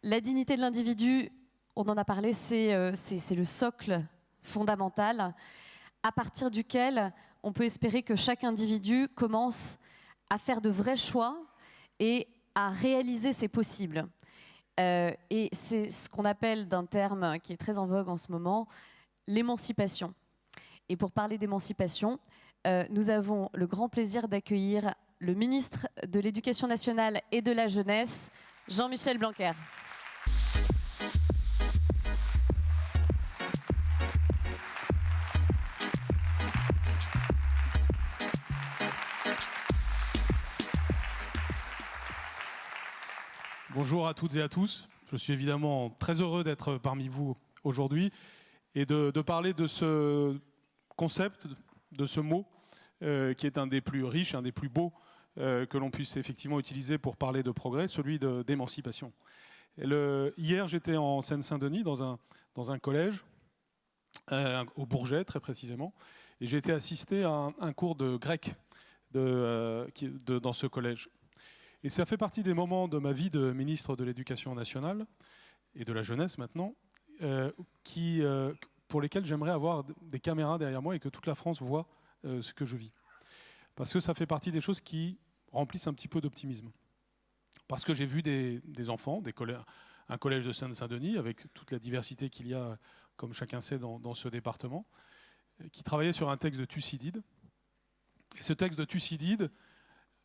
La dignité de l'individu, on en a parlé, c'est le socle fondamental à partir duquel on peut espérer que chaque individu commence à faire de vrais choix et à réaliser ses possibles. Et c'est ce qu'on appelle, d'un terme qui est très en vogue en ce moment, l'émancipation. Et pour parler d'émancipation, nous avons le grand plaisir d'accueillir le ministre de l'Éducation nationale et de la jeunesse, Jean-Michel Blanquer. Bonjour à toutes et à tous. Je suis évidemment très heureux d'être parmi vous aujourd'hui et de parler de ce concept, de ce mot, qui est un des plus riches, un des plus beaux que l'on puisse effectivement utiliser pour parler de progrès, celui d'émancipation. Hier, j'étais en Seine-Saint-Denis dans un collège, au Bourget très précisément, et j'ai été assisté à un cours de grec dans ce collège. Et ça fait partie des moments de ma vie de ministre de l'Éducation nationale et de la jeunesse maintenant, pour lesquels j'aimerais avoir des caméras derrière moi et que toute la France voit ce que je vis. Parce que ça fait partie des choses qui remplissent un petit peu d'optimisme. Parce que j'ai vu des enfants, un collège de Seine-Saint-Denis, avec toute la diversité qu'il y a, comme chacun sait, dans ce département, qui travaillaient sur un texte de Thucydide. Et ce texte de Thucydide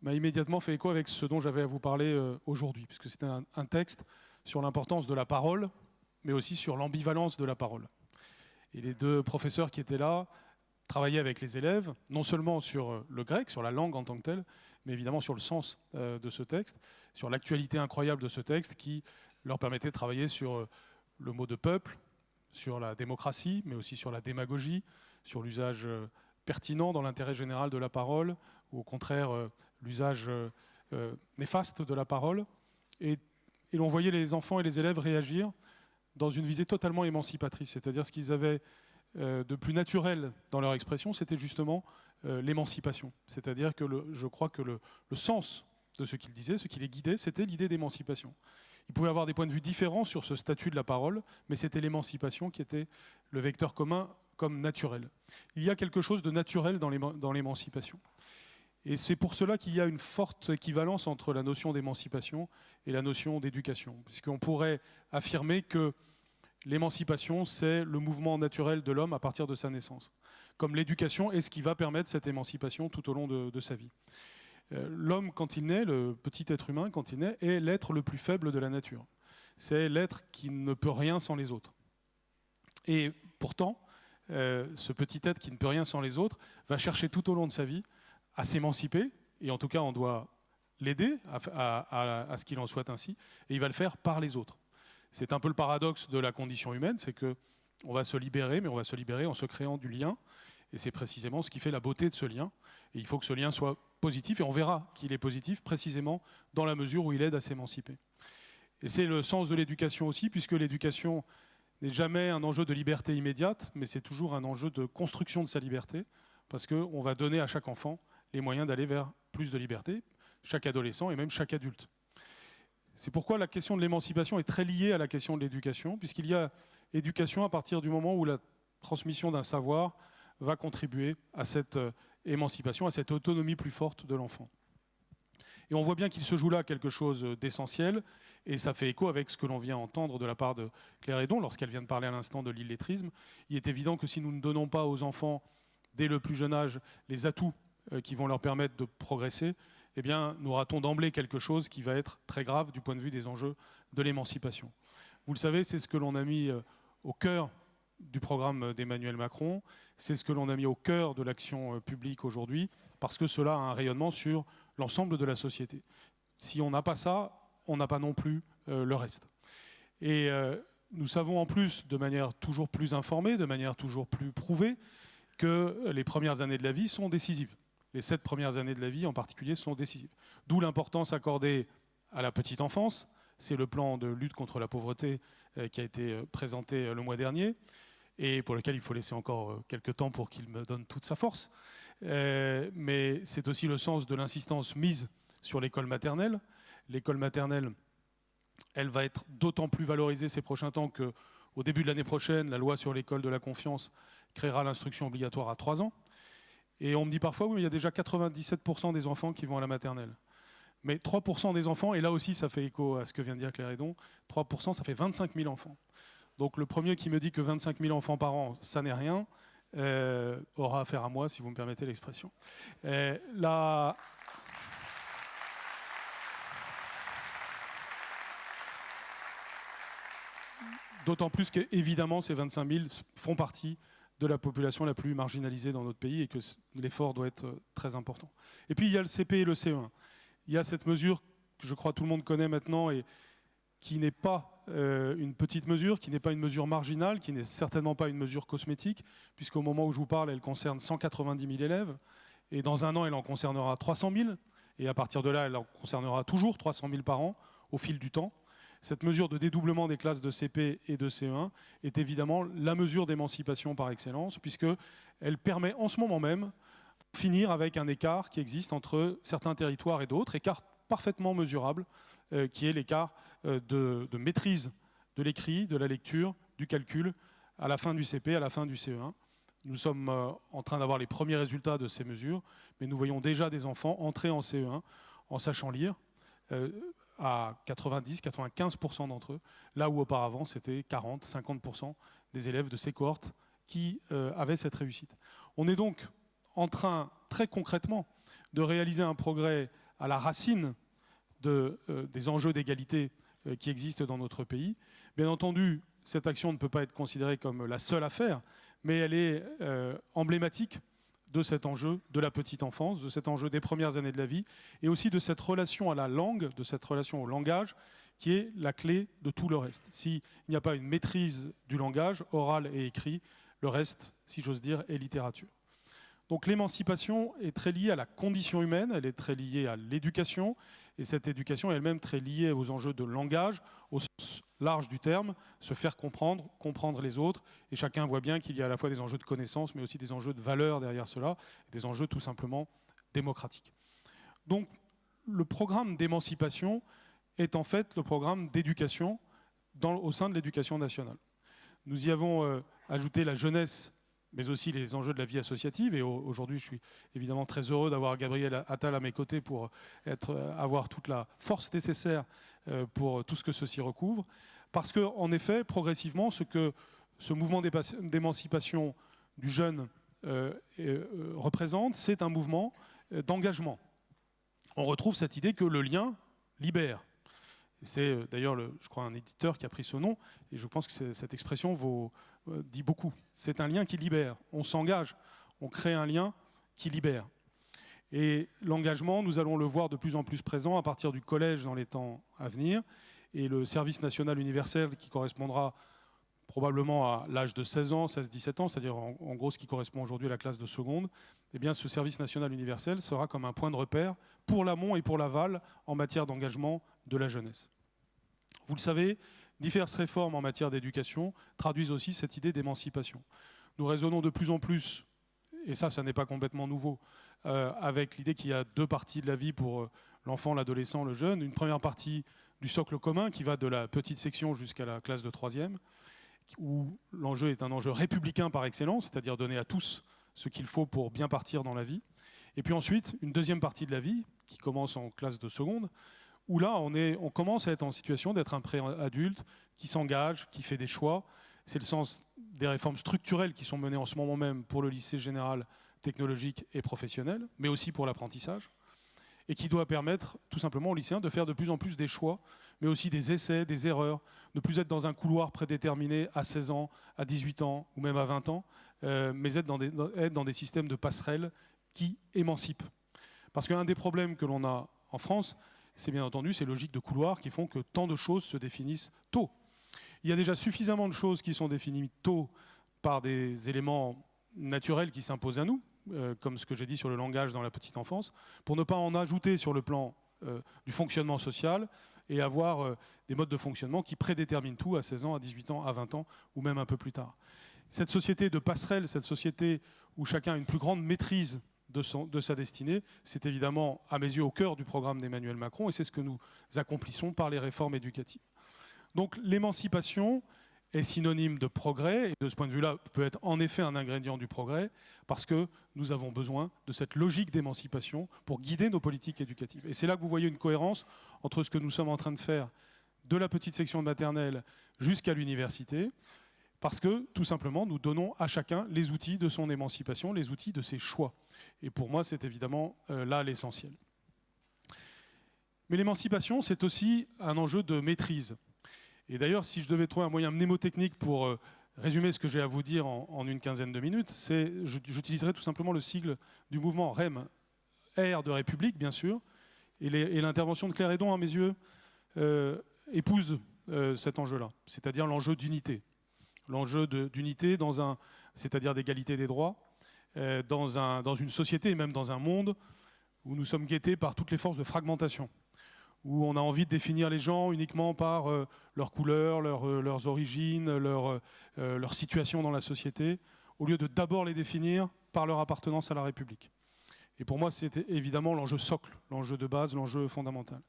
m'a immédiatement fait écho avec ce dont j'avais à vous parler aujourd'hui, puisque c'était un texte sur l'importance de la parole, mais aussi sur l'ambivalence de la parole. Et les deux professeurs qui étaient là travaillaient avec les élèves, non seulement sur le grec, sur la langue en tant que telle, mais évidemment sur le sens de ce texte, sur l'actualité incroyable de ce texte qui leur permettait de travailler sur le mot de peuple, sur la démocratie, mais aussi sur la démagogie, sur l'usage pertinent dans l'intérêt général de la parole, ou au contraire l'usage néfaste de la parole. Et l'on voyait les enfants et les élèves réagir dans une visée totalement émancipatrice, c'est-à-dire ce qu'ils avaient de plus naturel dans leur expression, c'était justement l'émancipation. C'est-à-dire que je crois que le sens de ce qu'ils disaient, ce qui les guidait, c'était l'idée d'émancipation. Ils pouvaient avoir des points de vue différents sur ce statut de la parole, mais c'était l'émancipation qui était le vecteur commun comme naturel. Il y a quelque chose de naturel dans l'émancipation. Et c'est pour cela qu'il y a une forte équivalence entre la notion d'émancipation et la notion d'éducation. Puisqu'on pourrait affirmer que l'émancipation, c'est le mouvement naturel de l'homme à partir de sa naissance. Comme l'éducation est ce qui va permettre cette émancipation tout au long de sa vie. L'homme, quand il naît, le petit être humain, quand il naît, est l'être le plus faible de la nature. C'est l'être qui ne peut rien sans les autres. Et pourtant, ce petit être qui ne peut rien sans les autres va chercher tout au long de sa vie à s'émanciper, et en tout cas on doit l'aider à ce qu'il en soit ainsi, et il va le faire par les autres. C'est un peu le paradoxe de la condition humaine, c'est qu'on va se libérer, mais on va se libérer en se créant du lien, et c'est précisément ce qui fait la beauté de ce lien, et il faut que ce lien soit positif, et on verra qu'il est positif précisément dans la mesure où il aide à s'émanciper. Et c'est le sens de l'éducation aussi, puisque l'éducation n'est jamais un enjeu de liberté immédiate, mais c'est toujours un enjeu de construction de sa liberté, parce qu'on va donner à chaque enfant les moyens d'aller vers plus de liberté, chaque adolescent et même chaque adulte. C'est pourquoi la question de l'émancipation est très liée à la question de l'éducation, puisqu'il y a éducation à partir du moment où la transmission d'un savoir va contribuer à cette émancipation, à cette autonomie plus forte de l'enfant. Et on voit bien qu'il se joue là quelque chose d'essentiel, et ça fait écho avec ce que l'on vient entendre de la part de Claire Hédon, lorsqu'elle vient de parler à l'instant de l'illettrisme. Il est évident que si nous ne donnons pas aux enfants, dès le plus jeune âge, les atouts qui vont leur permettre de progresser, eh bien, nous ratons d'emblée quelque chose qui va être très grave du point de vue des enjeux de l'émancipation. Vous le savez, c'est ce que l'on a mis au cœur du programme d'Emmanuel Macron, c'est ce que l'on a mis au cœur de l'action publique aujourd'hui, parce que cela a un rayonnement sur l'ensemble de la société. Si on n'a pas ça, on n'a pas non plus le reste. Et nous savons en plus, de manière toujours plus informée, de manière toujours plus prouvée, que les premières années de la vie sont décisives. Les 7 premières années de la vie en particulier sont décisives. D'où l'importance accordée à la petite enfance. C'est le plan de lutte contre la pauvreté qui a été présenté le mois dernier et pour lequel il faut laisser encore quelques temps pour qu'il me donne toute sa force. Mais c'est aussi le sens de l'insistance mise sur l'école maternelle. L'école maternelle Elle va être d'autant plus valorisée ces prochains temps qu'au début de l'année prochaine, la loi sur l'école de la confiance créera l'instruction obligatoire à 3 ans. Et on me dit parfois, oui, mais il y a déjà 97% des enfants qui vont à la maternelle. Mais 3% des enfants, et là aussi ça fait écho à ce que vient de dire Claire Hédon, 3% ça fait 25 000 enfants. Donc le premier qui me dit que 25 000 enfants par an, ça n'est rien, aura affaire à moi, si vous me permettez l'expression. D'autant plus qu'évidemment, ces 25 000 font partie de la population la plus marginalisée dans notre pays et que l'effort doit être très important. Et puis il y a le CP et le CE1. Il y a cette mesure que je crois tout le monde connaît maintenant et qui n'est pas une petite mesure, qui n'est pas une mesure marginale, qui n'est certainement pas une mesure cosmétique, puisqu'au moment où je vous parle, elle concerne 190 000 élèves, et dans un an, elle en concernera 300 000, et à partir de là, elle en concernera toujours 300 000 par an, au fil du temps. Cette mesure de dédoublement des classes de CP et de CE1 est évidemment la mesure d'émancipation par excellence, puisqu'elle permet en ce moment même de finir avec un écart qui existe entre certains territoires et d'autres, écart parfaitement mesurable, qui est l'écart de maîtrise de l'écrit, de la lecture, du calcul, à la fin du CP, à la fin du CE1. Nous sommes en train d'avoir les premiers résultats de ces mesures, mais nous voyons déjà des enfants entrer en CE1 en sachant lire, à 90-95% d'entre eux, là où auparavant c'était 40-50% des élèves de ces cohortes qui avaient cette réussite. On est donc en train, très concrètement, de réaliser un progrès à la racine des enjeux d'égalité qui existent dans notre pays. Bien entendu, cette action ne peut pas être considérée comme la seule à faire, mais elle est emblématique de cet enjeu de la petite enfance, de cet enjeu des premières années de la vie, et aussi de cette relation à la langue, de cette relation au langage, qui est la clé de tout le reste. S'il n'y a pas une maîtrise du langage, oral et écrit, le reste, si j'ose dire, est littérature. Donc l'émancipation est très liée à la condition humaine, elle est très liée à l'éducation, et cette éducation est elle-même très liée aux enjeux de langage, au sens large du terme, se faire comprendre, comprendre les autres, et chacun voit bien qu'il y a à la fois des enjeux de connaissance, mais aussi des enjeux de valeur derrière cela, et des enjeux tout simplement démocratiques. Donc le programme d'émancipation est en fait le programme d'éducation au sein de l'éducation nationale. Nous y avons ajouté la jeunesse, mais aussi les enjeux de la vie associative. Et aujourd'hui, je suis évidemment très heureux d'avoir Gabriel Attal à mes côtés pour avoir toute la force nécessaire pour tout ce que ceci recouvre. Parce qu'en effet, progressivement, ce mouvement d'émancipation du jeune représente, c'est un mouvement d'engagement. On retrouve cette idée que le lien libère. C'est d'ailleurs, je crois, un éditeur qui a pris ce nom, et je pense que cette expression dit beaucoup. C'est un lien qui libère. On s'engage, on crée un lien qui libère. Et l'engagement, nous allons le voir de plus en plus présent à partir du collège dans les temps à venir, et le service national universel qui correspondra probablement à l'âge de 16 ans, 16-17 ans, c'est-à-dire en gros ce qui correspond aujourd'hui à la classe de seconde, eh bien ce service national universel sera comme un point de repère pour l'amont et pour l'aval en matière d'engagement de la jeunesse. Vous le savez, diverses réformes en matière d'éducation traduisent aussi cette idée d'émancipation. Nous raisonnons de plus en plus, et ça n'est pas complètement nouveau, avec l'idée qu'il y a deux parties de la vie pour l'enfant, l'adolescent, le jeune. Une première partie du socle commun qui va de la petite section jusqu'à la classe de 3e, où l'enjeu est un enjeu républicain par excellence, c'est-à-dire donner à tous ce qu'il faut pour bien partir dans la vie. Et puis ensuite, une deuxième partie de la vie, qui commence en classe de seconde, où là, on commence à être en situation d'être un pré-adulte qui s'engage, qui fait des choix. C'est le sens des réformes structurelles qui sont menées en ce moment même pour le lycée général, technologique et professionnel, mais aussi pour l'apprentissage, et qui doit permettre tout simplement aux lycéens de faire de plus en plus des choix, mais aussi des essais, des erreurs, ne plus être dans un couloir prédéterminé à 16 ans, à 18 ans ou même à 20 ans, mais être dans des systèmes de passerelles qui émancipent. Parce qu'un des problèmes que l'on a en France, c'est bien entendu ces logiques de couloir qui font que tant de choses se définissent tôt. Il y a déjà suffisamment de choses qui sont définies tôt par des éléments naturels qui s'imposent à nous, comme ce que j'ai dit sur le langage dans la petite enfance, pour ne pas en ajouter sur le plan du fonctionnement social et avoir des modes de fonctionnement qui prédéterminent tout à 16 ans, à 18 ans, à 20 ans ou même un peu plus tard. Cette société de passerelle, cette société où chacun a une plus grande maîtrise de sa destinée, c'est évidemment, à mes yeux, au cœur du programme d'Emmanuel Macron, et c'est ce que nous accomplissons par les réformes éducatives. Donc l'émancipation est synonyme de progrès, et de ce point de vue-là peut être en effet un ingrédient du progrès, parce que nous avons besoin de cette logique d'émancipation pour guider nos politiques éducatives. Et c'est là que vous voyez une cohérence entre ce que nous sommes en train de faire de la petite section de maternelle jusqu'à l'université, parce que, tout simplement, nous donnons à chacun les outils de son émancipation, les outils de ses choix. Et pour moi, c'est évidemment là l'essentiel. Mais l'émancipation, c'est aussi un enjeu de maîtrise. Et d'ailleurs, si je devais trouver un moyen mnémotechnique pour résumer ce que j'ai à vous dire en une quinzaine de minutes, j'utiliserai tout simplement le sigle du mouvement REM, R de République, bien sûr, et l'intervention de Claire Hédon, à mes yeux, épouse cet enjeu-là, c'est-à-dire l'enjeu d'unité. L'enjeu d'unité, c'est-à-dire d'égalité des droits, dans une société et même dans un monde où nous sommes guettés par toutes les forces de fragmentation, où on a envie de définir les gens uniquement par leur couleur, leurs origines, leur situation dans la société, au lieu de d'abord les définir par leur appartenance à la République. Et pour moi, c'est évidemment l'enjeu socle, l'enjeu de base, l'enjeu fondamental.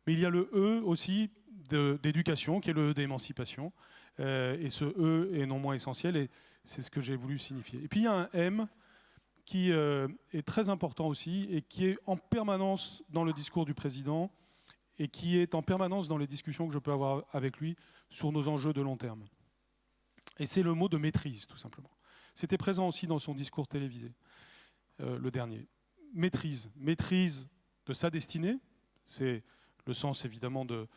Mais il y a le E aussi d'éducation, qui est le E d'émancipation. Et ce E est non moins essentiel, et c'est ce que j'ai voulu signifier. Et puis il y a un M qui est très important aussi, et qui est en permanence dans le discours du président, et qui est en permanence dans les discussions que je peux avoir avec lui sur nos enjeux de long terme. Et c'est le mot de maîtrise, tout simplement. C'était présent aussi dans son discours télévisé, le dernier. Maîtrise de sa destinée, c'est le sens évidemment de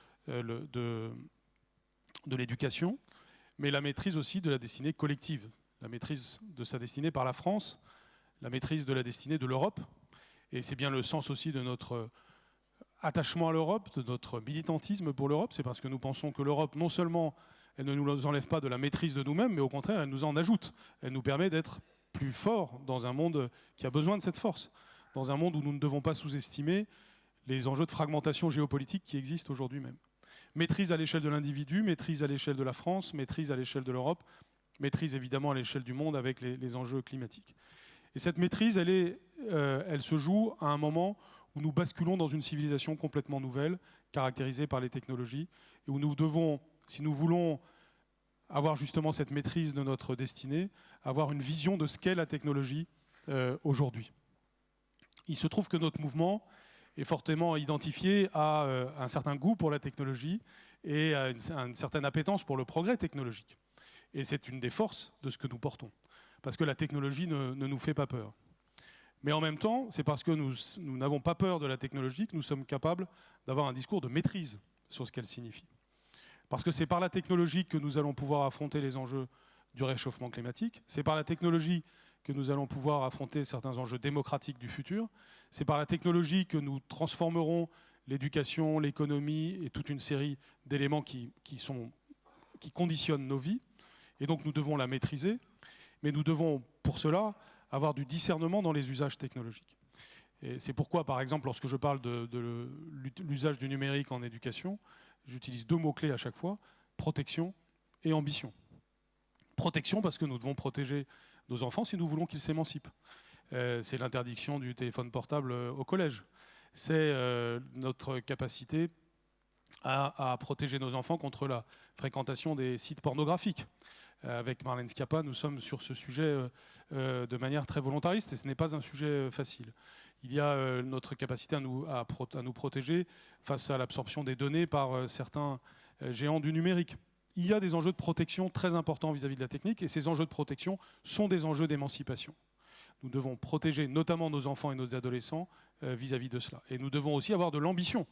l'éducation, mais la maîtrise aussi de la destinée collective, la maîtrise de sa destinée par la France, la maîtrise de la destinée de l'Europe, et c'est bien le sens aussi de notre attachement à l'Europe, de notre militantisme pour l'Europe. C'est parce que nous pensons que l'Europe, non seulement elle ne nous enlève pas de la maîtrise de nous-mêmes, mais au contraire, elle nous en ajoute. Elle nous permet d'être plus forts dans un monde qui a besoin de cette force, dans un monde où nous ne devons pas sous-estimer les enjeux de fragmentation géopolitique qui existent aujourd'hui même. Maîtrise à l'échelle de l'individu, maîtrise à l'échelle de la France, maîtrise à l'échelle de l'Europe, maîtrise évidemment à l'échelle du monde avec les enjeux climatiques. Et cette maîtrise, elle se joue à un moment où nous basculons dans une civilisation complètement nouvelle, caractérisée par les technologies, et où nous devons, si nous voulons avoir justement cette maîtrise de notre destinée, avoir une vision de ce qu'est la technologie aujourd'hui. Il se trouve que notre mouvement est fortement identifié à un certain goût pour la technologie et à une certaine appétence pour le progrès technologique. Et c'est une des forces de ce que nous portons, parce que la technologie ne nous fait pas peur. Mais en même temps, c'est parce que nous n'avons pas peur de la technologie que nous sommes capables d'avoir un discours de maîtrise sur ce qu'elle signifie. Parce que c'est par la technologie que nous allons pouvoir affronter les enjeux du réchauffement climatique, c'est par la technologie que nous allons pouvoir affronter certains enjeux démocratiques du futur, c'est par la technologie que nous transformerons l'éducation, l'économie et toute une série d'éléments qui conditionnent nos vies. Et donc nous devons la maîtriser, mais nous devons pour cela avoir du discernement dans les usages technologiques. Et c'est pourquoi, par exemple, lorsque je parle de l'usage du numérique en éducation, j'utilise deux mots-clés à chaque fois, protection et ambition. Protection parce que nous devons protéger nos enfants si nous voulons qu'ils s'émancipent. C'est l'interdiction du téléphone portable au collège. C'est notre capacité à protéger nos enfants contre la fréquentation des sites pornographiques. Avec Marlène Schiappa, nous sommes sur ce sujet de manière très volontariste et ce n'est pas un sujet facile. Il y a notre capacité à nous protéger face à l'absorption des données par certains géants du numérique. Il y a des enjeux de protection très importants vis-à-vis de la technique et ces enjeux de protection sont des enjeux d'émancipation. Nous devons protéger notamment nos enfants et nos adolescents vis-à-vis de cela. Et nous devons aussi avoir de l'ambition.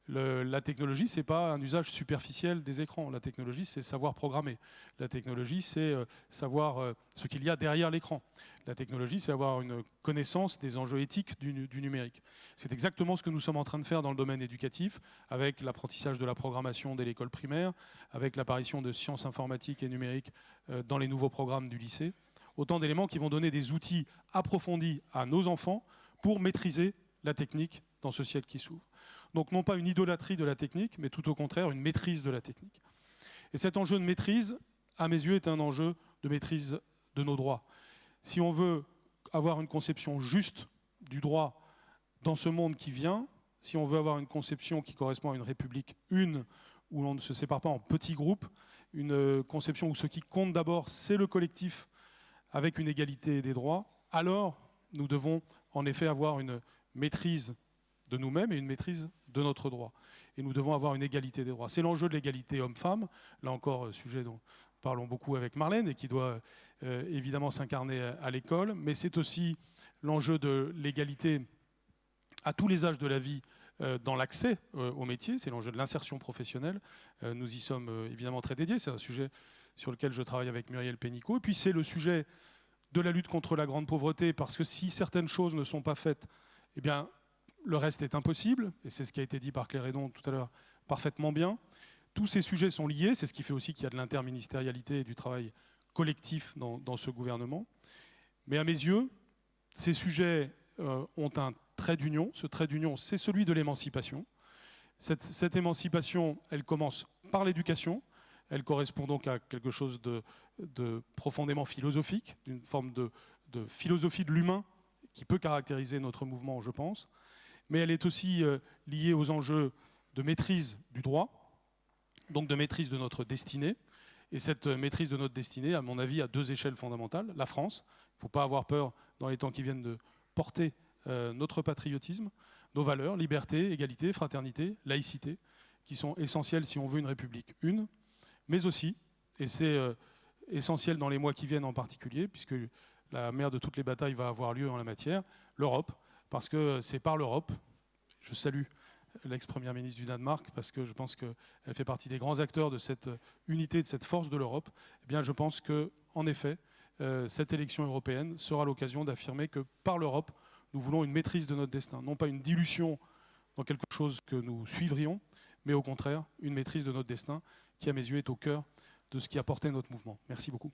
La technologie, ce n'est pas un usage superficiel des écrans. La technologie, c'est savoir programmer. La technologie, c'est savoir ce qu'il y a derrière l'écran. La technologie, c'est avoir une connaissance des enjeux éthiques du numérique. C'est exactement ce que nous sommes en train de faire dans le domaine éducatif, avec l'apprentissage de la programmation dès l'école primaire, avec l'apparition de sciences informatiques et numériques dans les nouveaux programmes du lycée. Autant d'éléments qui vont donner des outils approfondis à nos enfants pour maîtriser la technique dans ce siècle qui s'ouvre. Donc non pas une idolâtrie de la technique, mais tout au contraire une maîtrise de la technique. Et cet enjeu de maîtrise, à mes yeux, est un enjeu de maîtrise de nos droits. Si on veut avoir une conception juste du droit dans ce monde qui vient, si on veut avoir une conception qui correspond à une république une, où l'on ne se sépare pas en petits groupes, une conception où ce qui compte d'abord, c'est le collectif avec une égalité des droits, alors nous devons en effet avoir une maîtrise de nous-mêmes et une maîtrise de notre droit. Et nous devons avoir une égalité des droits. C'est l'enjeu de l'égalité homme-femme, là encore, sujet dont parlons beaucoup avec Marlène et qui doit évidemment s'incarner à l'école, mais c'est aussi l'enjeu de l'égalité à tous les âges de la vie dans l'accès au métier, c'est l'enjeu de l'insertion professionnelle. Nous y sommes évidemment très dédiés, c'est un sujet sur lequel je travaille avec Muriel Pénicaud. Et puis c'est le sujet de la lutte contre la grande pauvreté, parce que si certaines choses ne sont pas faites, eh bien, le reste est impossible, et c'est ce qui a été dit par Claire Hédon tout à l'heure parfaitement bien. Tous ces sujets sont liés, c'est ce qui fait aussi qu'il y a de l'interministérialité et du travail collectif dans ce gouvernement. Mais à mes yeux, ces sujets ont un trait d'union. Ce trait d'union, c'est celui de l'émancipation. Cette émancipation, elle commence par l'éducation. Elle correspond donc à quelque chose de profondément philosophique, d'une forme de philosophie de l'humain qui peut caractériser notre mouvement, je pense. Mais elle est aussi liée aux enjeux de maîtrise du droit, donc de maîtrise de notre destinée. Et cette maîtrise de notre destinée, à mon avis, à deux échelles fondamentales. La France, il ne faut pas avoir peur dans les temps qui viennent de porter notre patriotisme, nos valeurs, liberté, égalité, fraternité, laïcité, qui sont essentielles si on veut une République une, mais aussi, et c'est essentiel dans les mois qui viennent en particulier, puisque la mère de toutes les batailles va avoir lieu en la matière, l'Europe, parce que c'est par l'Europe, je salue l'ex-première ministre du Danemark, parce que je pense qu'elle fait partie des grands acteurs de cette unité, de cette force de l'Europe, eh bien je pense qu'en effet, cette élection européenne sera l'occasion d'affirmer que par l'Europe, nous voulons une maîtrise de notre destin, non pas une dilution dans quelque chose que nous suivrions, mais au contraire, une maîtrise de notre destin qui, à mes yeux, est au cœur de ce qui a porté notre mouvement. Merci beaucoup.